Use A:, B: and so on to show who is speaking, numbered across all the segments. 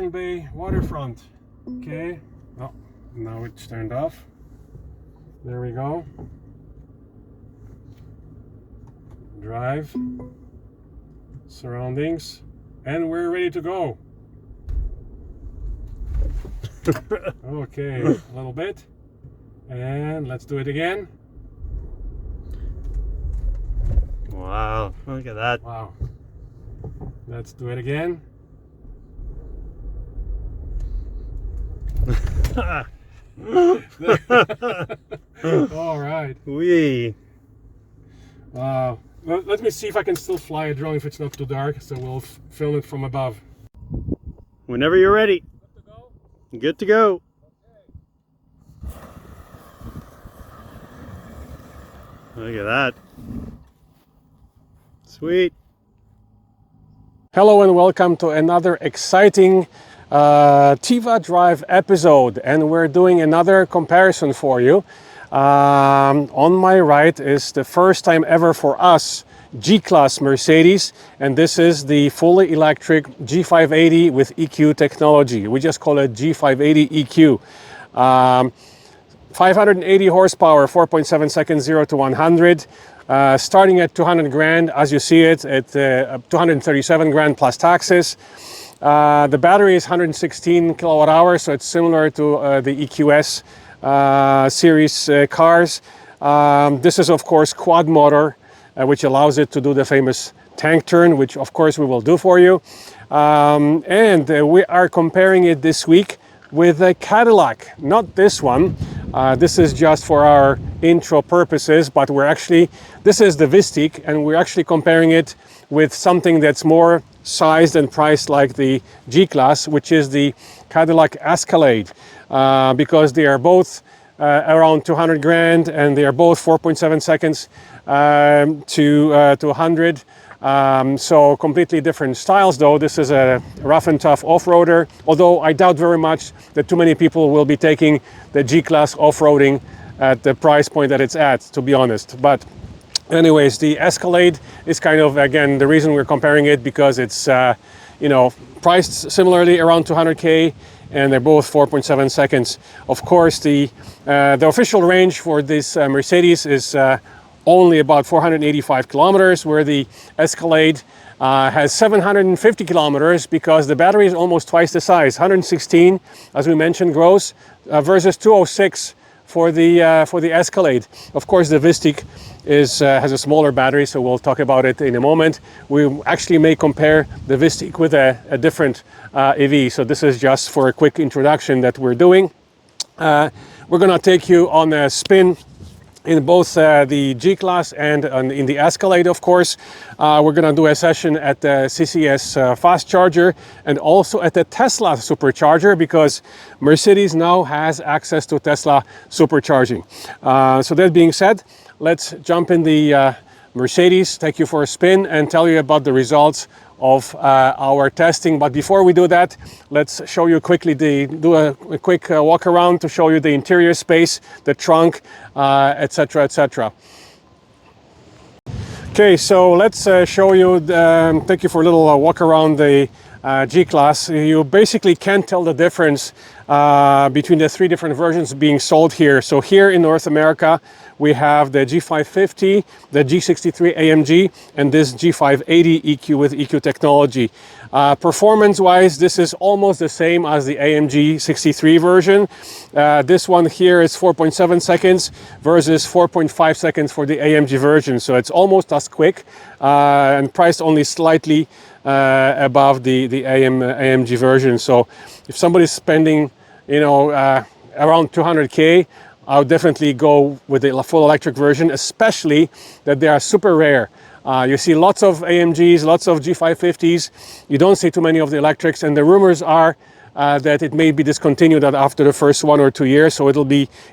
A: Eastern Bay waterfront. Okay, oh, now it's turned off. There we go. Drive, surroundings, and we're ready to go. Okay, a little bit, and let's do it again.
B: Wow, look at that.
A: Wow. Let's do it again. All right.
B: Wee.
A: Wow. Let me see if I can still fly a drone if it's not too dark, so we'll film it from above.
B: Whenever you're ready.
A: Good to go?
B: Good to go. Look at that. Sweet.
A: Hello and welcome to another exciting Tiva Drive episode, and we're doing another comparison for you. On my right is the first time ever for us G-Class Mercedes, and this is the fully electric G580 with EQ technology. We just call it G580 EQ. 580 horsepower, 4.7 seconds 0 to 100. Starting at 200 grand, as you see it, at 237 grand plus taxes. The battery is 116 kilowatt hours, so it's similar to the EQS series cars. This is of course quad motor, which allows it to do the famous tank turn, which of course we will do for you. And we are comparing it this week with a Cadillac, not this one. This is just for our intro purposes, but this is the Vistik, and we're actually comparing it with something that's more sized and priced like the G-Class, which is the Cadillac Escalade, because they are both around 200 grand, and they are both 4.7 seconds to 100. So completely different styles though. This is a rough and tough off-roader, although I doubt very much that too many people will be taking the G-Class off-roading at the price point that it's at, to be honest. But anyways, the Escalade is kind of, again, the reason we're comparing it, because it's priced similarly around 200k, and they're both 4.7 seconds. Of course, the official range for this Mercedes is only about 485 kilometers, where the Escalade has 750 kilometers, because the battery is almost twice the size, 116, as we mentioned, gross, versus 206 for the Escalade. Of course, the Vistik has a smaller battery, so we'll talk about it in a moment. We actually may compare the Vistik with a different EV, so this is just for a quick introduction that we're doing. We're gonna take you on a spin in both the G-Class and in the Escalade, of course. We're gonna do a session at the CCS fast charger, and also at the Tesla Supercharger, because Mercedes now has access to Tesla Supercharging. So that being said, let's jump in the Mercedes, take you for a spin, and tell you about the results of our testing. But before we do that, let's show you quickly do a quick walk around to show you the interior space, the trunk, etc., etc. Okay, so let's show you, take you for a little walk around the G-Class. You basically can't tell the difference between the three different versions being sold here. So here in North America, we have the G550, the G63 AMG, and this G580 EQ with EQ technology. Performance-wise, this is almost the same as the AMG 63 version. This one here is 4.7 seconds versus 4.5 seconds for the AMG version. So it's almost as quick and priced only slightly above the AMG version. So if somebody's spending, around 200k, I would definitely go with the full electric version, especially that they are super rare. You see lots of AMGs, lots of G550s. You don't see too many of the electrics, and the rumors are that it may be discontinued after the first 1 or 2 years, so it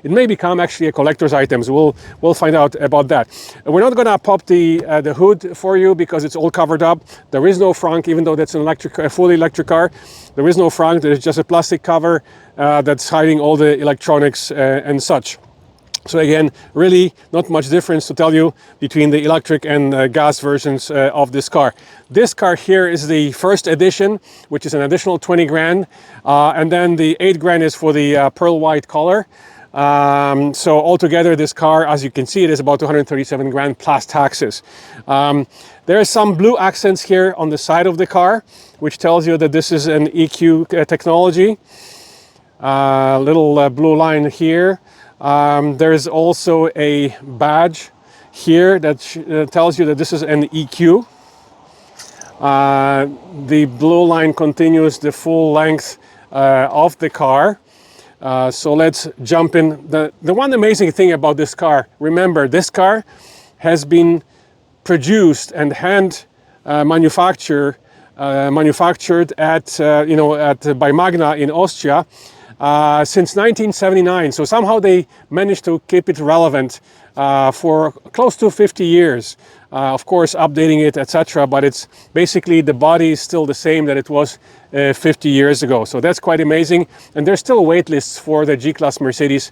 A: may become actually a collector's items. We'll find out about that. We're not gonna pop the hood for you because it's all covered up. There is no frunk, even though that's a fully electric car. There is no frunk. There's just a plastic cover that's hiding all the electronics and such. So again, really not much difference to tell you between the electric and gas versions of this car. This car here is the first edition, which is an additional 20 grand. And then the 8 grand is for the pearl white color. So altogether this car, as you can see, it is about 237 grand plus taxes. There are some blue accents here on the side of the car, which tells you that this is an EQ technology. Little blue line here. There is also a badge here that tells you that this is an EQ. The blue line continues the full length of the car. So let's jump in. The one amazing thing about this car, remember, this car has been produced and hand manufactured at by Magna in Austria since 1979. So somehow they managed to keep it relevant for close to 50 years. Of course, updating it, etc. But it's basically the body is still the same that it was 50 years ago. So that's quite amazing. And there's still wait lists for the G-Class Mercedes,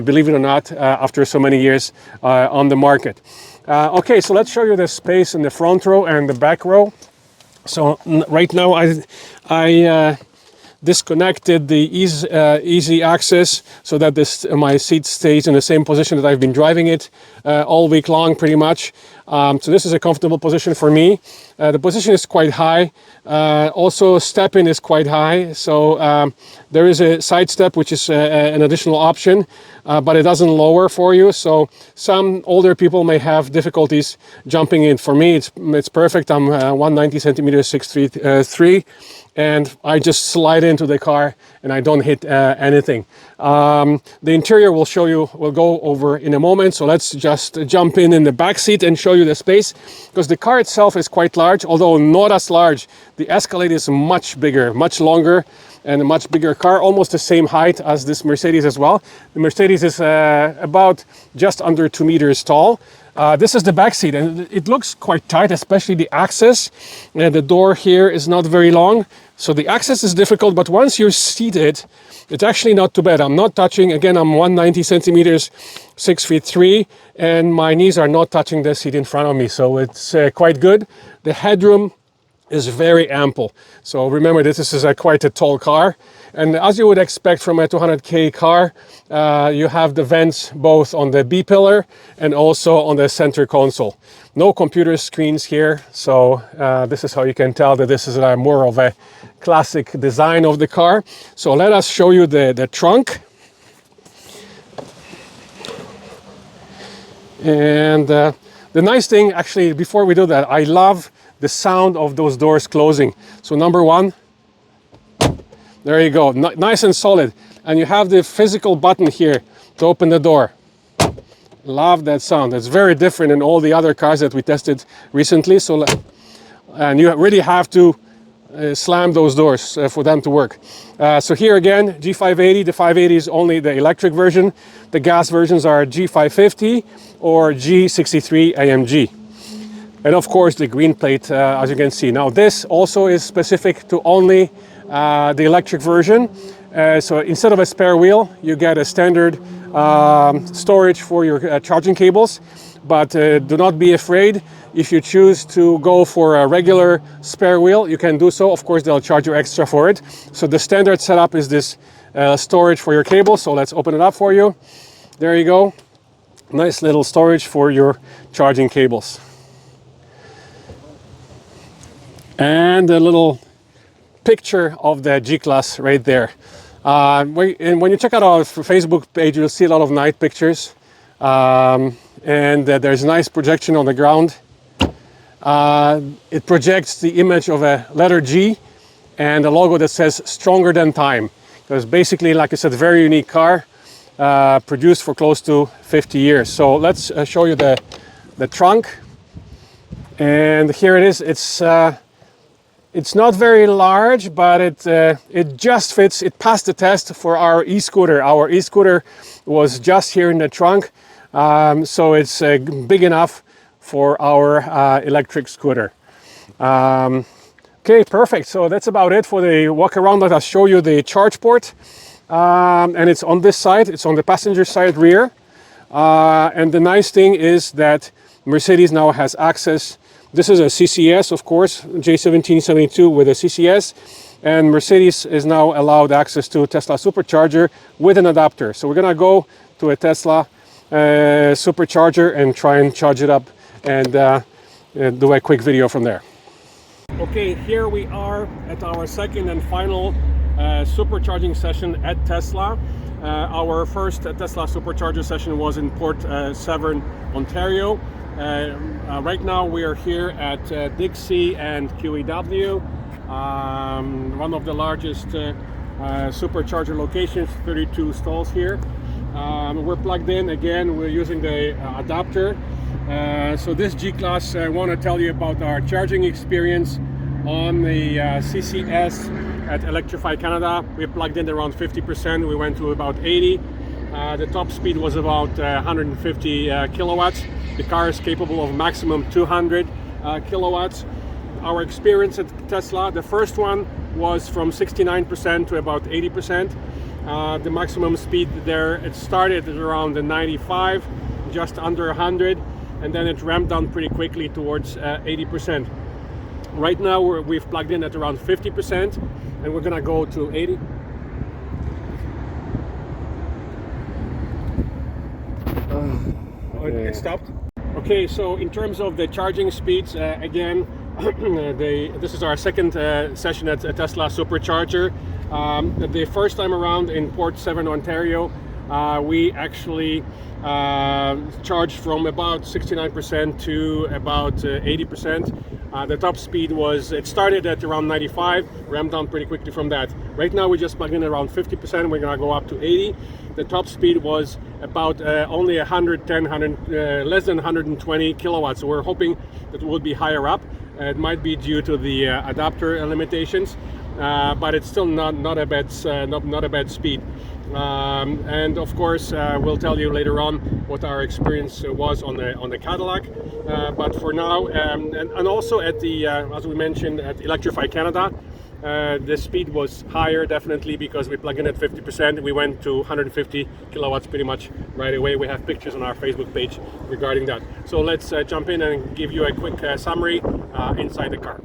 A: believe it or not, after so many years on the market. Okay, so let's show you the space in the front row and the back row. So right now I disconnected the easy access so that my seat stays in the same position that I've been driving it all week long pretty much. So this is a comfortable position for me. The position is quite high. Also step-in is quite high. So there is a side step which is an additional option, but it doesn't lower for you. So some older people may have difficulties jumping in. For me, it's perfect. I'm 190 centimeters, 6'3", and I just slide into the car and I don't hit anything. The interior we'll go over in a moment. So let's just jump in the back seat and show you the space, because the car itself is quite large, although not as large. The Escalade is much bigger, much longer, and a much bigger car, almost the same height as this Mercedes as well. The Mercedes is about just under 2 meters tall. This is the back seat, and it looks quite tight, especially the access. The door here is not very long, so the access is difficult, but once you're seated, it's actually not too bad. I'm not touching, again, I'm 190 centimeters, 6'3", and my knees are not touching the seat in front of me, so it's quite good. The headroom is very ample. So remember, this is quite a tall car. And as you would expect from a 200K car, you have the vents both on the B-pillar and also on the center console. No computer screens here, so this is how you can tell that this is more of a classic design of the car. So let us show you the trunk. And the nice thing, actually, before we do that, I love the sound of those doors closing. So number one, there you go, nice and solid. And you have the physical button here to open the door. Love that sound. It's very different in all the other cars that we tested recently. So, and you really have to slam those doors for them to work. So here again, G580. The 580 is only the electric version. The gas versions are G550 or G63 AMG. And of course the green plate, as you can see. Now this also is specific to only the electric version. So instead of a spare wheel, you get a standard storage for your charging cables. But do not be afraid. If you choose to go for a regular spare wheel, you can do so. Of course, they'll charge you extra for it. So the standard setup is this storage for your cables. So let's open it up for you. There you go. Nice little storage for your charging cables. And a little picture of the G-Class right there. And when you check out our Facebook page, you'll see a lot of night pictures. And there's a nice projection on the ground. It projects the image of a letter G and a logo that says "Stronger Than Time." It's basically, like I said, a very unique car, produced for close to 50 years. So let's show you the trunk. And here it is. It's not very large, but it just fits. It passed the test for our e-scooter. Our e-scooter was just here in the trunk, so it's big enough for our electric scooter. Okay, perfect. So that's about it for the walk around. Let us show you the charge port, and it's on this side. It's on the passenger side rear. And the nice thing is that Mercedes now has access. This is a CCS, of course, J1772 with a CCS, and Mercedes is now allowed access to Tesla Supercharger with an adapter. So we're gonna go to a Tesla Supercharger and try and charge it up and do a quick video from there. Okay, here we are at our second and final supercharging session at Tesla. Our first Tesla Supercharger session was in Port Severn, Ontario. Right now we are here at Dixie and QEW, one of the largest supercharger locations, 32 stalls here. We're plugged in again, we're using the adapter. So this G-Class, I want to tell you about our charging experience on the CCS at Electrify Canada. We plugged in around 50%, we went to about 80. The top speed was about 150 kilowatts. The car is capable of maximum 200 kilowatts. Our experience at Tesla, the first one was from 69% to about 80%. The maximum speed there, it started at around the 95, just under 100, and then it ramped down pretty quickly towards 80%. Right now we've plugged in at around 50%, and we're gonna go to 80. It stopped. Okay, so in terms of the charging speeds, again, this is our second session at Tesla Supercharger. The first time around in Port Severn, Ontario, we actually charged from about 69% to about 80%. The top speed was, it started at around 95, ramped down pretty quickly from that. Right now we just plugged in around 50%, we're gonna go up to 80. The top speed was about only 110, less than 120 kilowatts. So we're hoping that it will be higher up. It might be due to the adapter limitations, but it's still not a bad speed. And of course, we'll tell you later on what our experience was on the Cadillac. But for now, and also at the as we mentioned at Electrify Canada, the speed was higher definitely because we plugged in at 50%. We went to 150 kilowatts pretty much right away. We have pictures on our Facebook page regarding that. So let's jump in and give you a quick summary inside the car.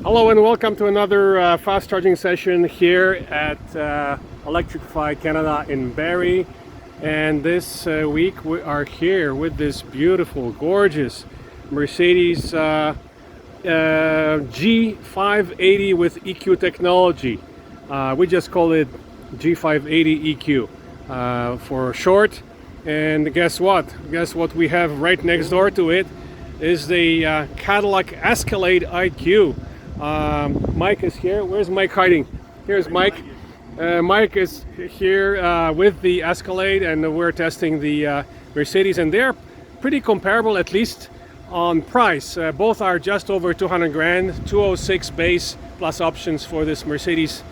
A: Hello and welcome to another fast charging session here at Electrify Canada in Barrie. And this week we are here with this beautiful, gorgeous Mercedes G580 with EQ technology. We just call it G580 EQ for short. And guess what? Guess what we have right next door to it is the Cadillac Escalade IQ. Mike is here. Where's Mike hiding? Here's Mike. Mike is here with the Escalade, and we're testing the Mercedes, and they're pretty comparable, at least on price. Both are just over 200 grand, 206 base plus options for this Mercedes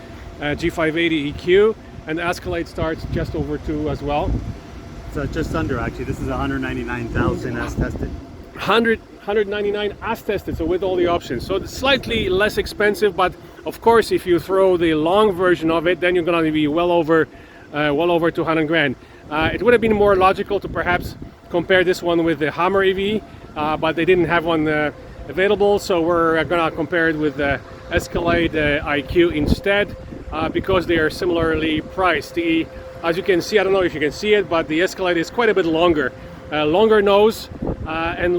A: G580 EQ, and the Escalade starts just over 2 as well.
B: So just under, actually. This is 199,000 as tested.
A: 199 as tested, so with all the options. So it's slightly less expensive, but of course if you throw the long version of it, then you're going to be well over 200 grand. It would have been more logical to perhaps compare this one with the Hummer EV, but they didn't have one available, so we're going to compare it with the Escalade IQ instead, because they are similarly priced. As you can see, I don't know if you can see it, but the Escalade is quite a bit longer. Longer nose and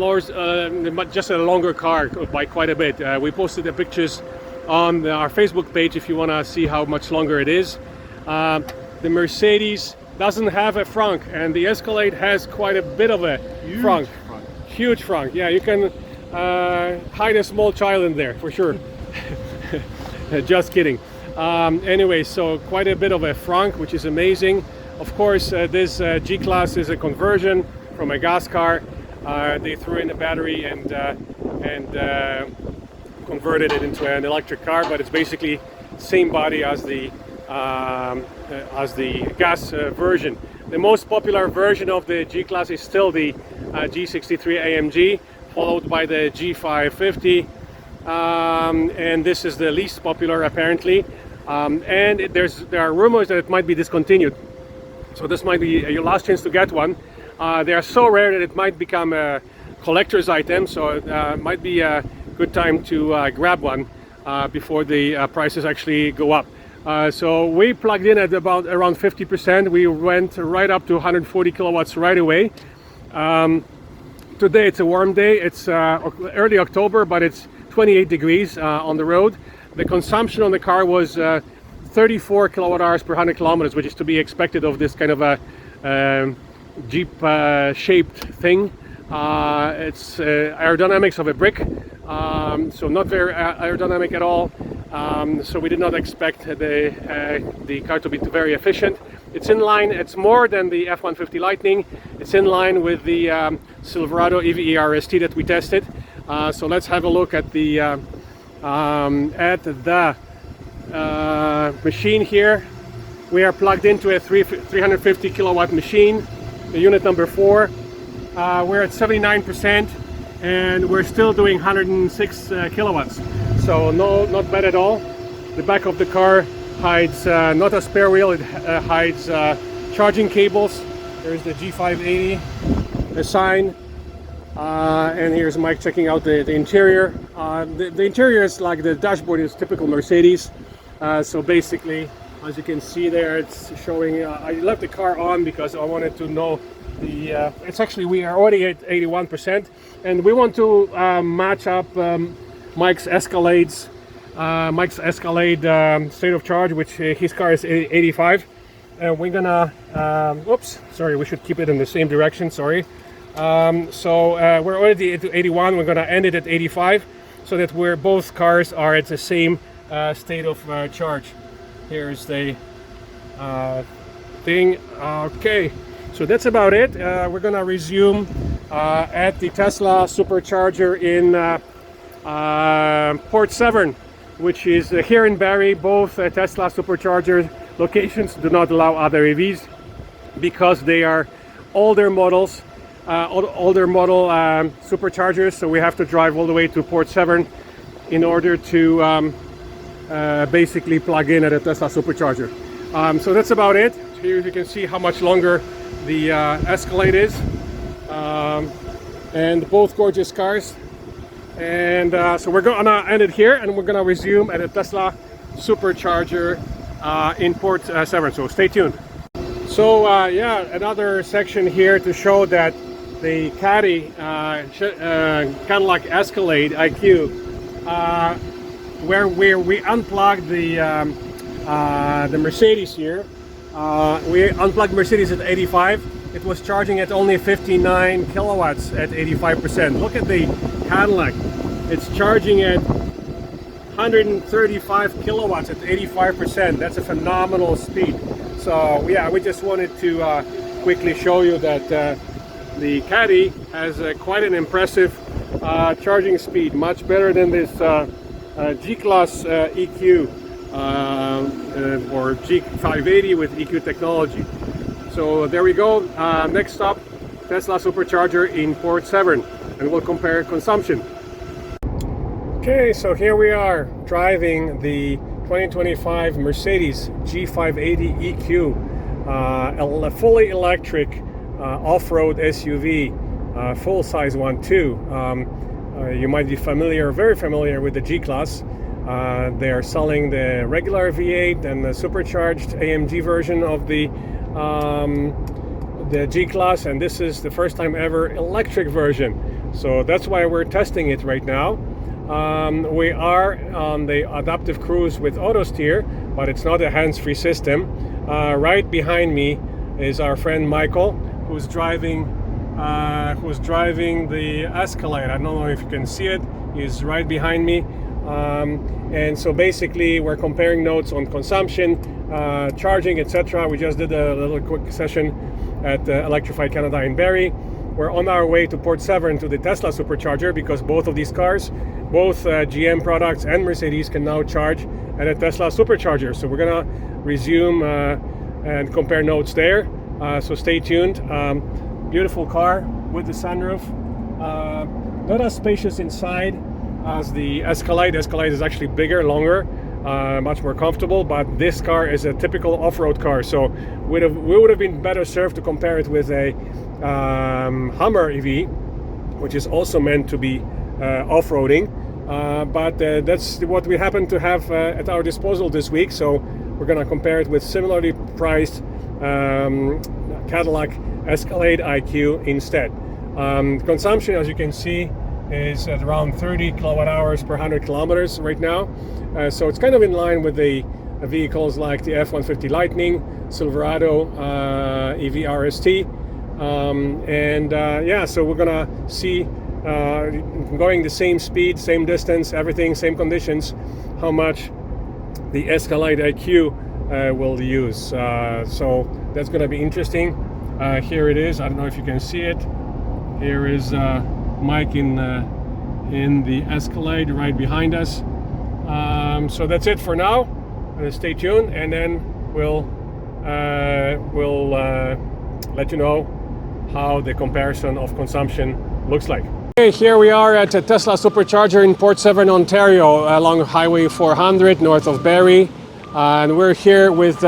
A: just a longer car by quite a bit. We posted the pictures on our Facebook page if you want to see how much longer it is. The Mercedes doesn't have a frunk, and the Escalade has quite a bit of a frunk. Huge frunk. Yeah, you can hide a small child in there for sure. Just kidding. Anyway, so quite a bit of a frunk, which is amazing. Of course, this G-Class is a conversion from a gas car. They threw in a battery and converted it into an electric car, but it's basically same body as the gas version. The most popular version of the G-Class is still the G63 AMG, followed by the G550, and this is the least popular apparently. And there are rumors that it might be discontinued. So this might be your last chance to get one. They are so rare that it might become a collector's item, so it might be a good time to grab one before the prices actually go up. So we plugged in at around 50%. We went right up to 140 kilowatts right away. Today it's a warm day. It's early October, but it's 28 degrees on the road. The consumption on the car was 34 kilowatt hours per 100 kilometers, which is to be expected of this kind of a Jeep shaped thing. It's aerodynamics of a brick, so not very aerodynamic at all. So we did not expect the car to be very efficient. It's in line, it's more than the F-150 Lightning. It's in line with the Silverado EV RST that we tested. So let's have a look at the machine here. We are plugged into a 350 kilowatt machine, the unit number 4. We're at 79% and we're still doing 106 kilowatts. So not bad at all. The back of the car hides not a spare wheel, it hides charging cables. There's the G580, the sign, and here's Mike checking out the interior. The interior is like the dashboard is typical Mercedes. So basically, as you can see there, it's showing, I left the car on because I wanted to know it's actually, we are already at 81%, and we want to match up Mike's Escalade state of charge, which his car is 85. And we're gonna, oops, sorry, we should keep it in the same direction, sorry. So we're already at 81, we're gonna end it at 85, so that both cars are at the same state of charge. Here's the thing. Okay, so that's about it. We're gonna resume at the Tesla Supercharger in Port Severn, which is here in Barrie. Both Tesla Supercharger locations do not allow other EVs because they are older models, older model superchargers. So we have to drive all the way to Port Severn in order to basically plug in at a Tesla Supercharger. So that's about it. Here you can see how much longer the Escalade is, and both gorgeous cars. And so we're gonna end it here, and we're gonna resume at a Tesla Supercharger in Port Severn. So stay tuned. So yeah, another section here to show that the Cadillac Escalade IQ, where we unplugged the Mercedes here. We unplugged Mercedes at 85. It was charging at only 59 kilowatts at 85%. Look at the Cadillac. It's charging at 135 kilowatts at 85%. That's a phenomenal speed. So yeah, we just wanted to quickly show you that the Caddy has quite an impressive charging speed, much better than this G-Class EQ or G580 with EQ technology. So there we go. Next stop, Tesla Supercharger in Port Severn, and we'll compare consumption. Okay, so here we are driving the 2025 Mercedes G580 EQ, a fully electric off-road SUV, full-size one too. You might be very familiar with the G-Class. They are selling the regular V8 and the supercharged AMG version of the G-Class, and this is the first time ever electric version. So that's why we're testing it right now. We are on the adaptive cruise with auto steer, but it's not a hands-free system. Right behind me is our friend Michael, who's driving the Escalade. I don't know if you can see it. He's right behind me. And so basically we're comparing notes on consumption, charging, etc. We just did a little quick session at Electrified Canada in Barrie. We're on our way to Port Severn to the Tesla Supercharger, because both of these cars, both GM products and Mercedes, can now charge at a Tesla Supercharger. So we're gonna resume and compare notes there. So stay tuned. Beautiful car with the sunroof. Not as spacious inside as the Escalade. The Escalade is actually bigger, longer, much more comfortable. But this car is a typical off-road car, so we would have been better served to compare it with a Hummer EV, which is also meant to be off-roading. But that's what we happen to have at our disposal this week. So we're going to compare it with similarly priced Cadillac Escalade IQ instead. Consumption, as you can see, is at around 30 kilowatt hours per 100 kilometers right now. So it's kind of in line with the vehicles like the F-150 Lightning, Silverado EV RST. Yeah, so we're gonna see going the same speed, same distance, everything, same conditions, how much the Escalade IQ will use. So that's gonna be interesting. Here it is. I don't know if you can see it. Here is Mike in the Escalade right behind us. So that's it for now. Stay tuned, and then we'll let you know how the comparison of consumption looks like. Okay, here we are at a Tesla Supercharger in Port 7, Ontario, along Highway 400 north of Barrie. And we're here with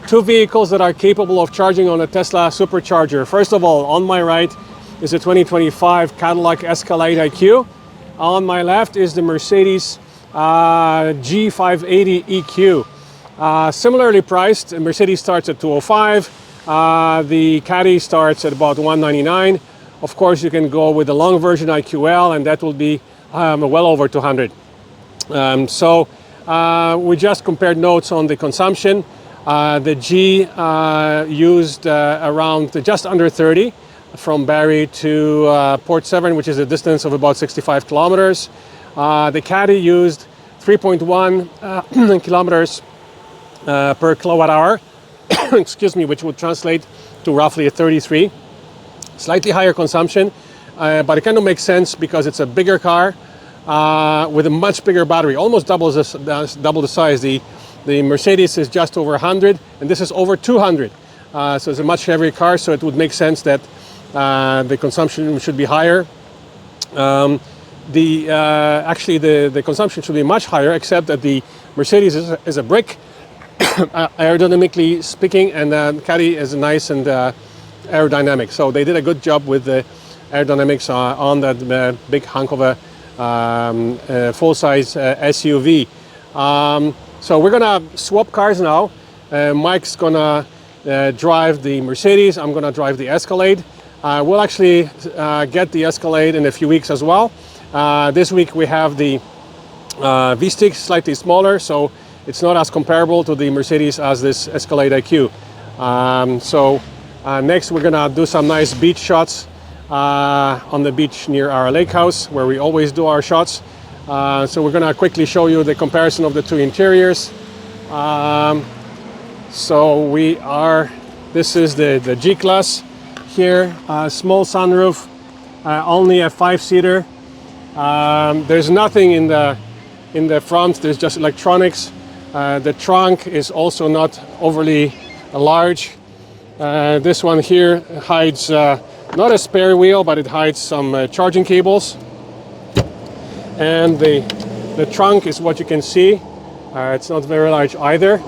A: two vehicles that are capable of charging on a Tesla Supercharger. First of all, on my right is a 2025 Cadillac Escalade IQ. On my left is the Mercedes G580 EQ. Similarly priced. Mercedes starts at $205. The Caddy starts at about $199. Of course, you can go with the long version IQL, and that will be well over $200. We just compared notes on the consumption. The G used around just under 30 from Barrie to Port 7, which is a distance of about 65 kilometers. The Caddy used 3.1 kilometers per kilowatt hour, excuse me, which would translate to roughly a 33. Slightly higher consumption, but it kind of makes sense because it's a bigger car with a much bigger battery, almost double the size. The Mercedes is just over 100, and this is over 200. So it's a much heavier car, so it would make sense that the consumption should be higher. Actually, the consumption should be much higher, except that the Mercedes is a brick, aerodynamically speaking, and the Caddy is nice and aerodynamic. So they did a good job with the aerodynamics on that big hunk of a full-size SUV. So we're gonna swap cars now. Mike's gonna drive the Mercedes. I'm gonna drive the Escalade. We'll actually get the Escalade in a few weeks as well. This week we have the V-Stick, slightly smaller, so it's not as comparable to the Mercedes as this Escalade IQ. Next we're gonna do some nice beach shots on the beach near our lake house, where we always do our shots. So we're gonna quickly show you the comparison of the two interiors. This is the G-Class here, small sunroof, only a 5-seater. There's nothing in the front, there's just electronics. The trunk is also not overly large. This one here hides not a spare wheel, but it hides some charging cables. And the trunk is what you can see. It's not very large either.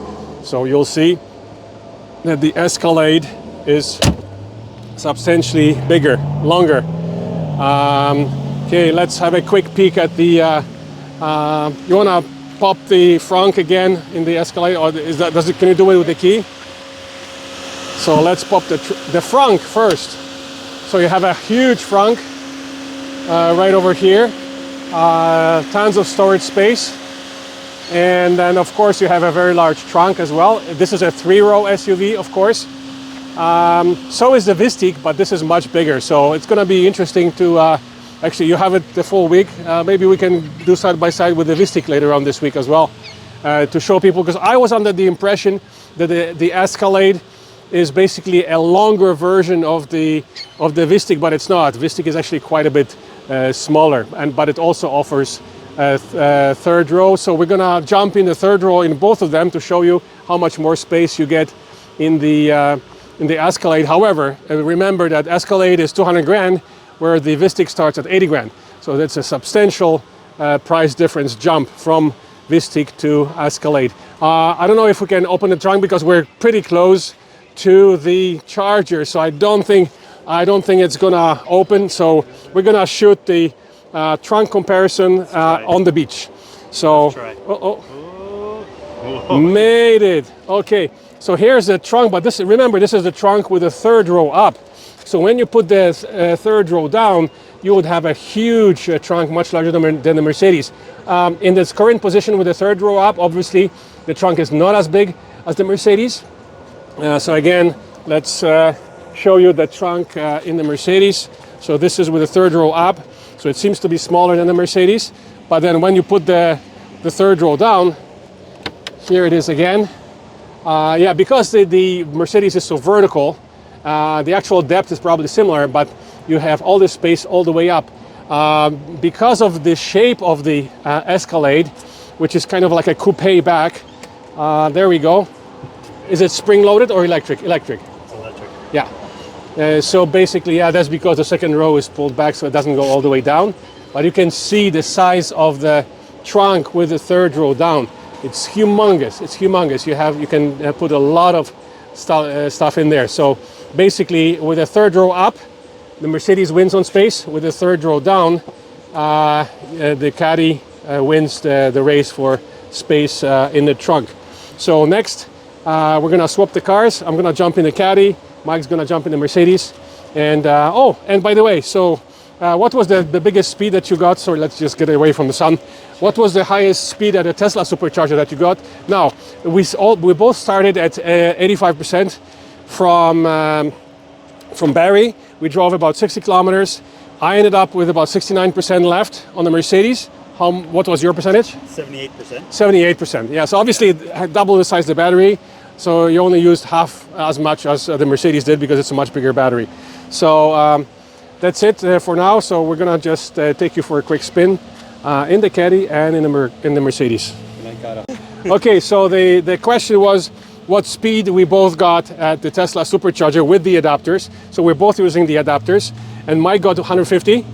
A: So you'll see that the Escalade is substantially bigger, longer. Okay, let's have a quick peek at the, you wanna pop the frunk again in the Escalade, or can you do it with the key? So let's pop the frunk first. So you have a huge frunk right over here, tons of storage space, and then of course you have a very large trunk as well. This is a 3-row SUV, of course. So is the V-Stick, but this is much bigger. So it's going to be interesting to actually, you have it the full week. Maybe we can do side by side with the V-Stick later on this week as well, to show people, because I was under the impression that the Escalade is basically a longer version of the V-Stick, but it's not. V-Stick is actually quite a bit smaller, but it also offers a third row. So we're gonna jump in the third row in both of them to show you how much more space you get in the Escalade. However, remember that Escalade is 200 grand, where the V-Stick starts at 80 grand. So that's a substantial price difference jump from Vistik to Escalade. I don't know if we can open the trunk because we're pretty close to the charger, so I don't think it's gonna open. So we're gonna shoot the trunk comparison on the beach. So, made it. Okay, so here's the trunk, but remember, this is the trunk with the third row up. So when you put the third row down, you would have a huge trunk, much larger than the Mercedes. In this current position with the third row up, obviously the trunk is not as big as the Mercedes. So again, let's show you the trunk in the Mercedes. So this is with the third row up. So it seems to be smaller than the Mercedes. But then when you put the third row down, here it is again. Yeah, because the Mercedes is so vertical, the actual depth is probably similar, but you have all this space all the way up. Because of the shape of the Escalade, which is kind of like a coupe back, there we go. Is it spring-loaded or electric? Electric.
B: It's electric.
A: Yeah. So basically, yeah, that's because the second row is pulled back, so it doesn't go all the way down. But you can see the size of the trunk with the third row down. It's humongous. It's humongous. You can put a lot of stuff in there. So basically, with the third row up, the Mercedes wins on space. With the third row down, the Caddy wins the race for space in the trunk. So next, we're gonna swap the cars. I'm gonna jump in the Caddy. Mike's gonna jump in the Mercedes. And oh, and by the way, so what was the biggest speed that you got? Sorry, let's just get away from the sun. What was the highest speed at a Tesla Supercharger that you got? Now, we both started at 85% from Barrie. We drove about 60 kilometers. I ended up with about 69% left on the Mercedes. What was your percentage?
B: 78%.
A: 78%. Yeah, so obviously it had double the size of the battery. So you only used half as much as the Mercedes did because it's a much bigger battery. So that's it for now. So we're gonna just take you for a quick spin in the Caddy and in the Mercedes. Okay, so the question was what speed we both got at the Tesla Supercharger with the adapters. So we're both using the adapters, and Mike got 150,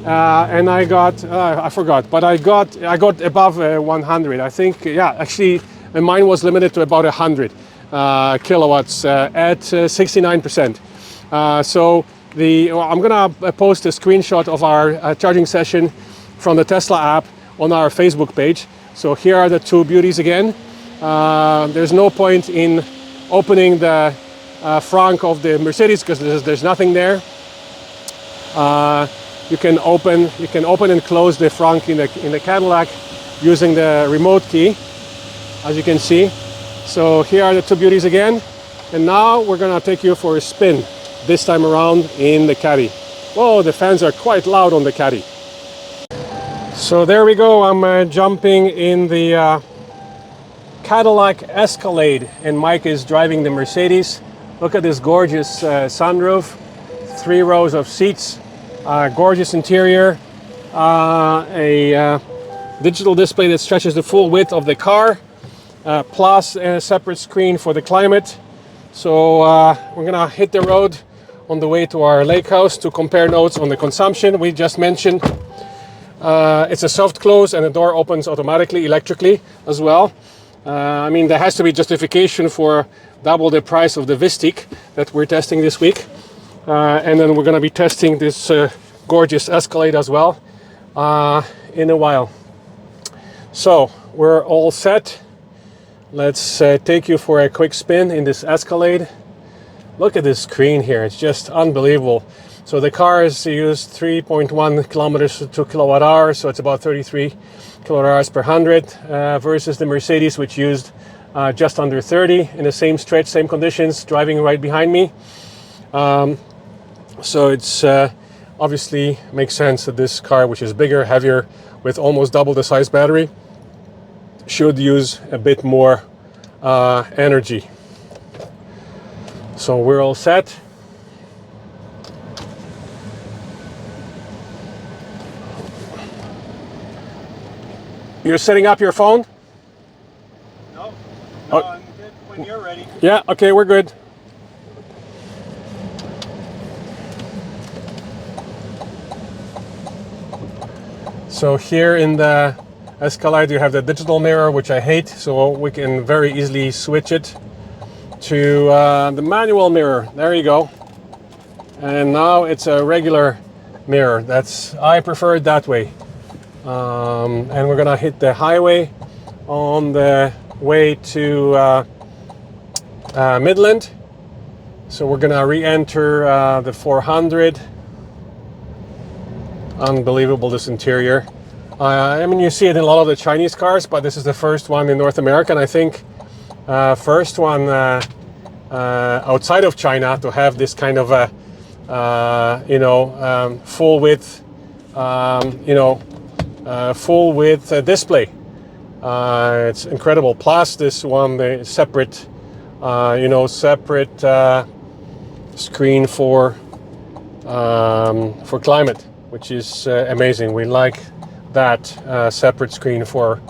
A: and I got I forgot, but I got above 100. I think, yeah, actually mine was limited to about 100 kilowatts at 69%. So I'm gonna post a screenshot of our charging session from the Tesla app on our Facebook page. So here are the two beauties again. There's no point in opening the frunk of the Mercedes because there's nothing there. You can open and close the frunk in the Cadillac using the remote key, as you can see. So here are the two beauties again, and now we're gonna take you for a spin this time around in the Caddy. Whoa, the fans are quite loud on the Caddy. So there we go. I'm jumping in the Cadillac Escalade, and Mike is driving the Mercedes. Look at this gorgeous sunroof, 3 rows of seats, gorgeous interior, a digital display that stretches the full width of the car, plus a separate screen for the climate. So we're gonna hit the road on the way to our lake house to compare notes on the consumption we just mentioned. It's a soft close and the door opens automatically, electrically as well. I mean, there has to be justification for double the price of the Vistik that we're testing this week. And then we're going to be testing this gorgeous Escalade as well in a while. So we're all set. Let's take you for a quick spin in this Escalade. Look at this screen here. It's just unbelievable. So the car has used 3.1 kilometers to kilowatt hours, so it's about 33 kilowatt hours per 100 versus the Mercedes, which used just under 30 in the same stretch, same conditions, driving right behind me. So it's obviously makes sense that this car, which is bigger, heavier, with almost double the size battery, should use a bit more energy. So we're all set. You're setting up your phone?
B: No,
A: Oh.
B: I'm good when you're ready.
A: Yeah, okay, we're good. So here in the Escalade, you have the digital mirror, which I hate, so we can very easily switch it to the manual mirror. There you go. And now it's a regular mirror. I prefer it that way. And we're gonna hit the highway on the way to Midland. So we're gonna re-enter the 400. Unbelievable, this interior. I mean, you see it in a lot of the Chinese cars, but this is the first one in North America, and I think first one outside of China to have this kind of a full width, full width display. It's incredible. Plus this one, the separate, separate screen for climate, which is amazing. We like that separate screen for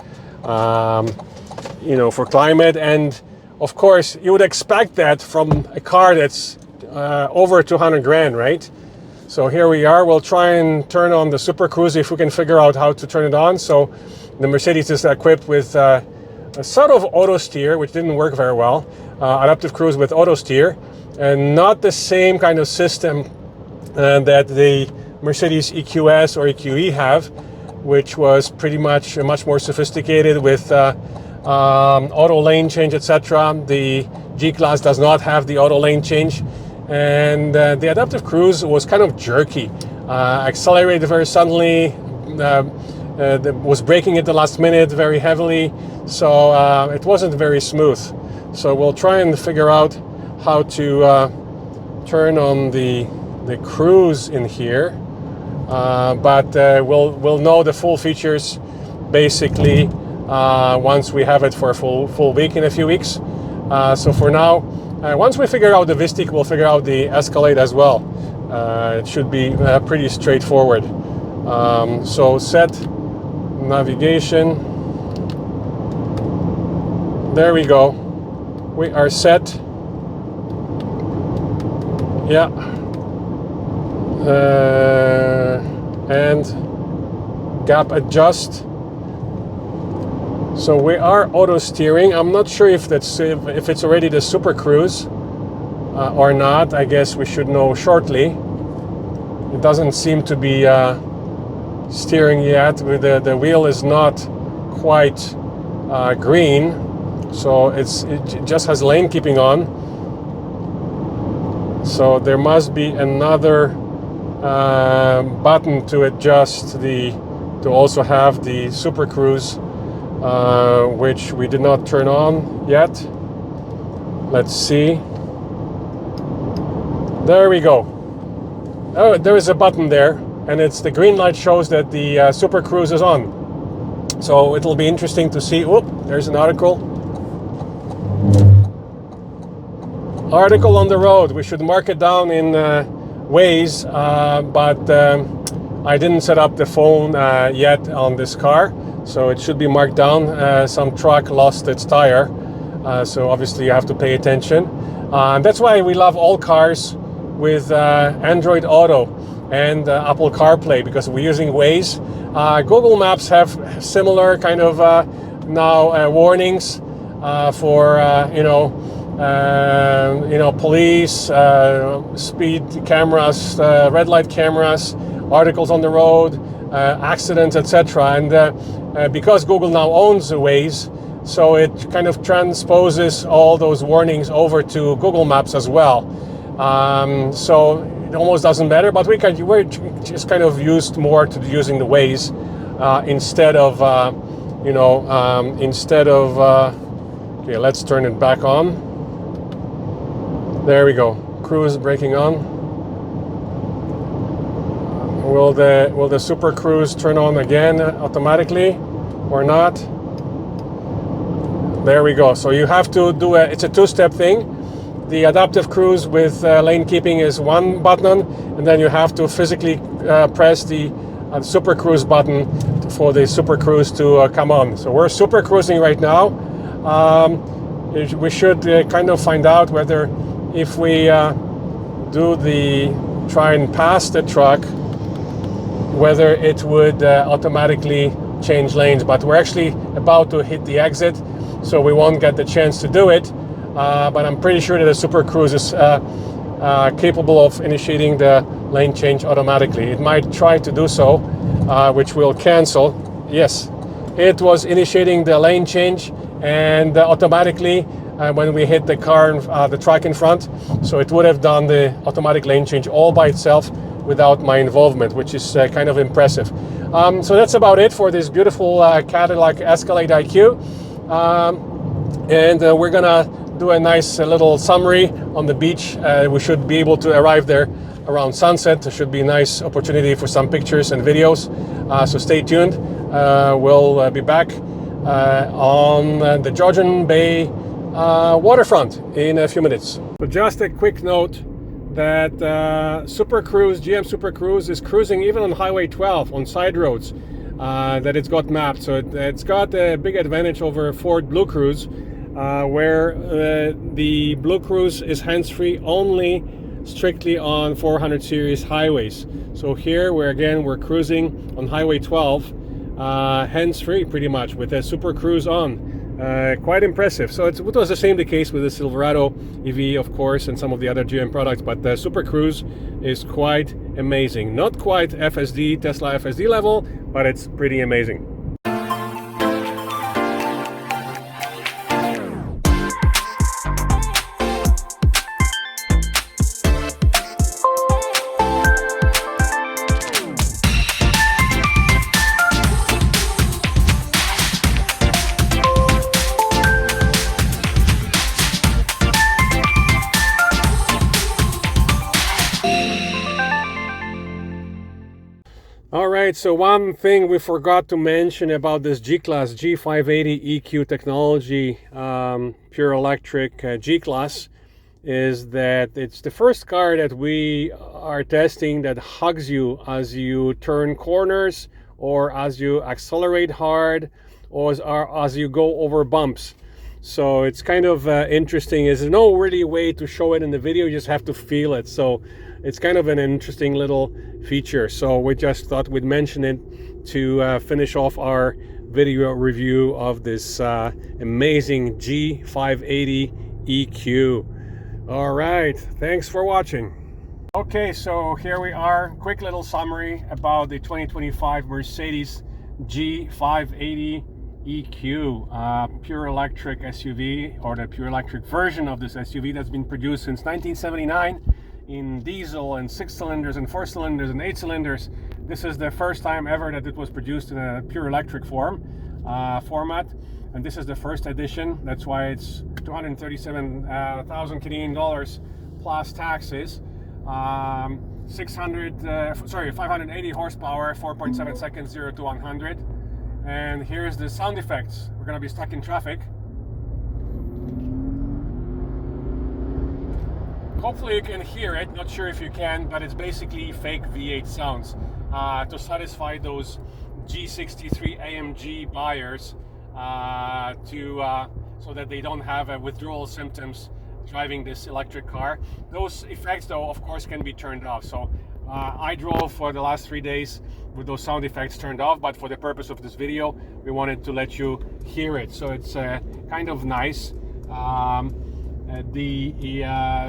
A: for climate. And of course you would expect that from a car that's over 200 grand, right? So here we are. We'll try and turn on the Super Cruise if we can figure out how to turn it on. So the Mercedes is equipped with a sort of auto steer, which didn't work very well. Adaptive cruise with auto steer, and not the same kind of system that the Mercedes EQS or EQE have, which was pretty much more sophisticated with auto lane change, etc. The G-Class does not have the auto lane change, and the adaptive cruise was kind of jerky, accelerated very suddenly, was braking at the last minute very heavily, so it wasn't very smooth. So we'll try and figure out how to turn on the cruise in here, but we'll know the full features basically once we have it for a full week in a few weeks. So for now, once we figure out the Vistik, we'll figure out the Escalade as well. It should be pretty straightforward. So set navigation. There we go. We are set. Yeah. And gap adjust. So we are auto steering. I'm not sure if it's already the Super Cruise or not. I guess we should know shortly. It doesn't seem to be steering yet. The wheel is not quite green, so it just has lane keeping on. So there must be another button to adjust to also have the Super Cruise, which we did not turn on yet. Let's see. There we go. Oh, there is a button there, and the green light shows that the Super Cruise is on. So it'll be interesting to see. Oh, there's an article. Article on the road. We should mark it down in Waze, but I didn't set up the phone yet on this car, so it should be marked down. Some truck lost its tire, so obviously you have to pay attention. That's why we love all cars with Android Auto and Apple CarPlay, because we're using Waze. Google Maps have similar kind of now warnings for police, speed cameras, red light cameras, articles on the road, accidents, etc. And because Google now owns Waze, so it kind of transposes all those warnings over to Google Maps as well. So it almost doesn't matter, but we're just kind of used more to using the Waze instead of okay, let's turn it back on. There we go. Cruise braking on. Will the Super Cruise turn on again automatically or not? There we go. So you have to do it's a two-step thing. The adaptive cruise with lane keeping is one button, and then you have to physically press the Super Cruise button for the Super Cruise to come on. So we're Super Cruising right now. We should kind of find out whether if we try and pass the truck, whether it would automatically change lanes, but we're actually about to hit the exit, so we won't get the chance to do it. But I'm pretty sure that the Super Cruise is capable of initiating the lane change automatically. It might try to do so, which we'll cancel. Yes, it was initiating the lane change and automatically when we hit the car, the truck in front. So it would have done the automatic lane change all by itself without my involvement, which is kind of impressive. So that's about it for this beautiful Cadillac Escalade IQ. And we're gonna do a nice little summary on the beach. We should be able to arrive there around sunset. There should be a nice opportunity for some pictures and videos. So stay tuned. We'll be back on the Georgian Bay waterfront in a few minutes. So just a quick note that Super Cruise, GM Super Cruise is cruising even on Highway 12 on side roads that it's got mapped. So it's got a big advantage over Ford Blue Cruise, where the Blue Cruise is hands-free only strictly on 400 series highways. So here we're cruising on Highway 12 hands-free pretty much with a Super Cruise on. Quite impressive. So it was the same case with the Silverado EV, of course, and some of the other GM products, but the Super Cruise is quite amazing. Not quite FSD, Tesla FSD level, but it's pretty amazing. Alright, so one thing we forgot to mention about this G-Class G580 EQ technology, pure electric G-Class, is that it's the first car that we are testing that hugs you as you turn corners or as you accelerate hard or as you go over bumps. So it's kind of interesting. There's no really way to show it in the video, you just have to feel it. So it's kind of an interesting little feature. So we just thought we'd mention it to finish off our video review of this amazing G580 EQ. All right, thanks for watching. Okay, so here we are. Quick little summary about the 2025 Mercedes G580 EQ, pure electric SUV, or the pure electric version of this SUV that's been produced since 1979 in diesel and 6 cylinders and 4 cylinders and 8 cylinders. This is the first time ever that it was produced in a pure electric format, and this is the first edition. That's why it's 237,000 Canadian dollars plus taxes. 580 horsepower, 4.7 seconds 0 to 100. And here's the sound effects. We're gonna be stuck in traffic. Hopefully you can hear it, not sure if you can, but it's basically fake V8 sounds to satisfy those G63 AMG buyers so that they don't have withdrawal symptoms driving this electric car. Those effects though, of course, can be turned off. So I drove for the last 3 days with those sound effects turned off, but for the purpose of this video, we wanted to let you hear it. So it's kind of nice.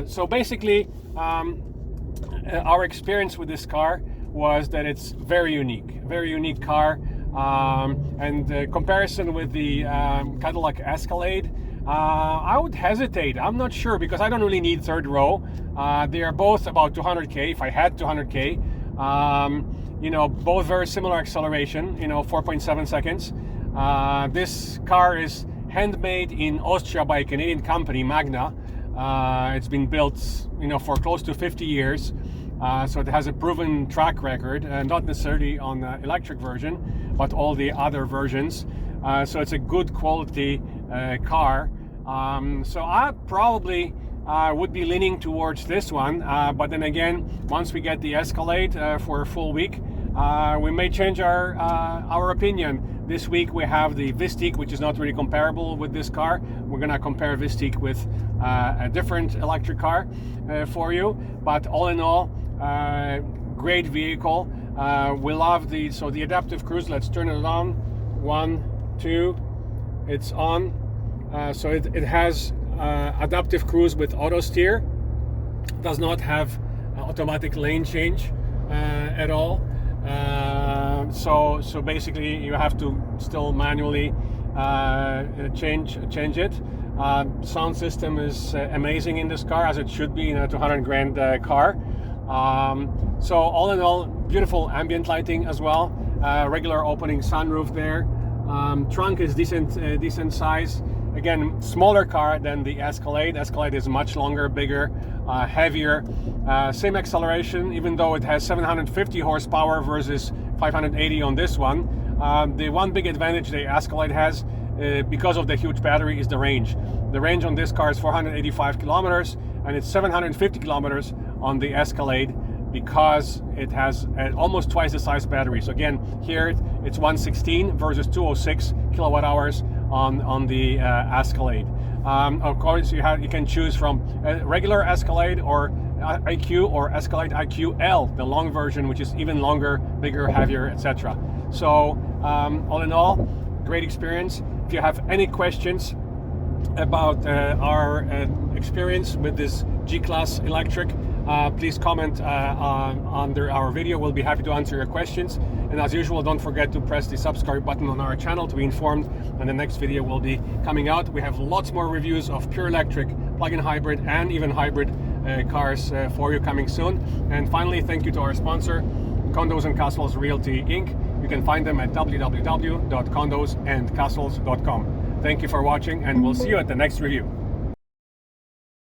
A: So basically, our experience with this car was that it's very unique car. And the comparison with the Cadillac Escalade, I would hesitate. I'm not sure because I don't really need third row. They are both about 200K. If I had 200K, you know, both very similar acceleration, you know, 4.7 seconds. This car is handmade in Austria by a Canadian company, Magna. It's been built, you know, for close to 50 years. So it has a proven track record, not necessarily on the electric version, but all the other versions. So it's a good quality car. So I probably would be leaning towards this one, but then again, once we get the Escalade for a full week, we may change our opinion. This week we have the Vistique, which is not really comparable with this car. We're gonna compare Vistique with a different electric car for you, but all in all, great vehicle. We love the adaptive cruise. Let's turn it on. 1, 2, it's on. So it has adaptive cruise with auto steer. Does not have automatic lane change at all. So basically you have to still manually change it. Sound system is amazing in this car, as it should be in a 200 grand car. So all in all, beautiful ambient lighting as well. Regular opening sunroof there. Trunk is decent size. Again, smaller car than the Escalade. Escalade is much longer, bigger, heavier. Same acceleration, even though it has 750 horsepower versus 580 on this one. The one big advantage the Escalade has, because of the huge battery, is the range. The range on this car is 485 kilometers, and it's 750 kilometers on the Escalade, because it has almost twice the size battery. So again, here it's 116 versus 206 kilowatt hours on the Escalade. Of course, you can choose from a regular Escalade or IQ, or Escalade IQ L, the long version, which is even longer, bigger, heavier, etc. So all in all, great experience. If you have any questions about our experience with this G-Class electric, please comment under our video. We'll be happy to answer your questions. And as usual, don't forget to press the subscribe button on our channel to be informed when the next video will be coming out. We have lots more reviews of pure electric, plug-in hybrid, and even hybrid cars for you coming soon. And finally, thank you to our sponsor, Condos and Castles Realty Inc. You can find them at www.condosandcastles.com. Thank you for watching, and we'll see you at the next review.